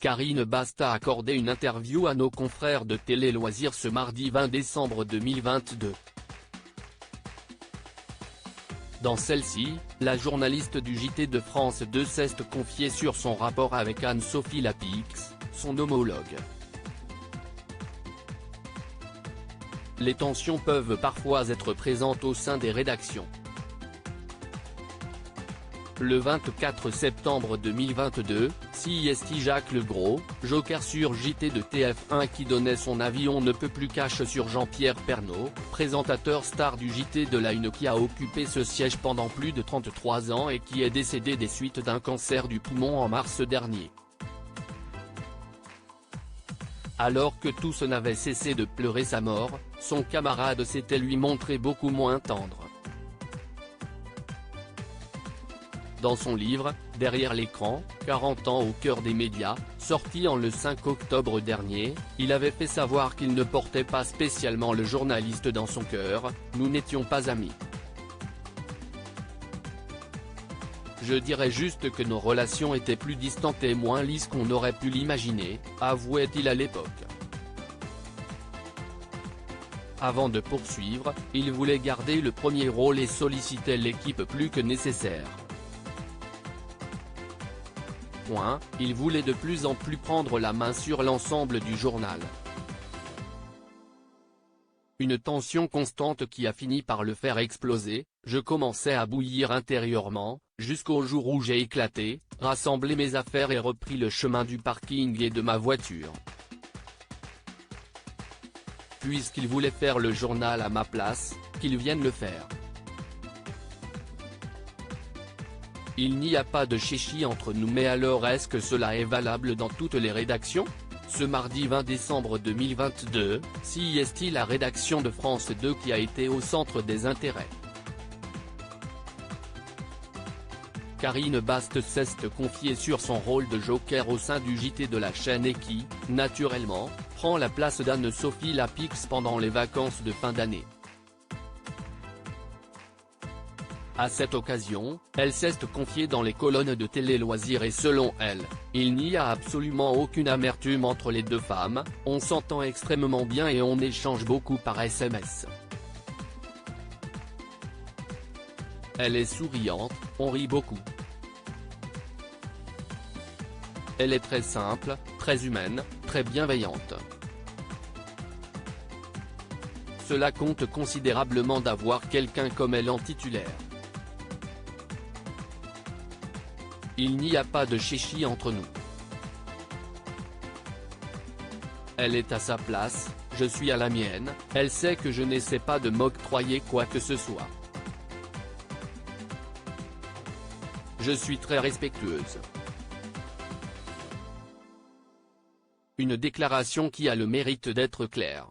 Karine Bast a accordé une interview à nos confrères de Télé Loisirs ce mardi 20 décembre 2022. Dans celle-ci, la journaliste du JT de France 2 s'est confiée sur son rapport avec Anne-Sophie Lapix, son homologue. Les tensions peuvent parfois être présentes au sein des rédactions. Le 24 septembre 2022, CIST Jacques Legros, joker sur JT de TF1 qui donnait son avis on ne peut plus cash sur Jean-Pierre Pernaut, présentateur star du JT de la Une qui a occupé ce siège pendant plus de 33 ans et qui est décédé des suites d'un cancer du poumon en mars dernier. Alors que tous n'avaient cessé de pleurer sa mort, son camarade s'était lui montré beaucoup moins tendre. Dans son livre, Derrière l'écran, 40 ans au cœur des médias, sorti en le 5 octobre dernier, il avait fait savoir qu'il ne portait pas spécialement le journaliste dans son cœur, nous n'étions pas amis. Je dirais juste que nos relations étaient plus distantes et moins lisses qu'on aurait pu l'imaginer, avouait-il à l'époque. Avant de poursuivre, il voulait garder le premier rôle et sollicitait l'équipe plus que nécessaire. Il voulait de plus en plus prendre la main sur l'ensemble du journal. Une tension constante qui a fini par le faire exploser, je commençais à bouillir intérieurement, jusqu'au jour où j'ai éclaté, rassemblé mes affaires et repris le chemin du parking et de ma voiture. Puisqu'il voulait faire le journal à ma place, qu'il vienne le faire. Il n'y a pas de chichi entre nous mais alors est-ce que cela est valable dans toutes les rédactions ? Ce mardi 20 décembre 2022, CIST la rédaction de France 2 qui a été au centre des intérêts. Karine Bast s'est confiée sur son rôle de joker au sein du JT de la chaîne et qui, naturellement, prend la place d'Anne-Sophie Lapix pendant les vacances de fin d'année. À cette occasion, elle s'est confiée dans les colonnes de Télé Loisirs et selon elle, il n'y a absolument aucune amertume entre les deux femmes, on s'entend extrêmement bien et on échange beaucoup par SMS. Elle est souriante, on rit beaucoup. Elle est très simple, très humaine, très bienveillante. Cela compte considérablement d'avoir quelqu'un comme elle en titulaire. Il n'y a pas de chichi entre nous. Elle est à sa place, je suis à la mienne, elle sait que je n'essaie pas de m'octroyer quoi que ce soit. Je suis très respectueuse. Une déclaration qui a le mérite d'être claire.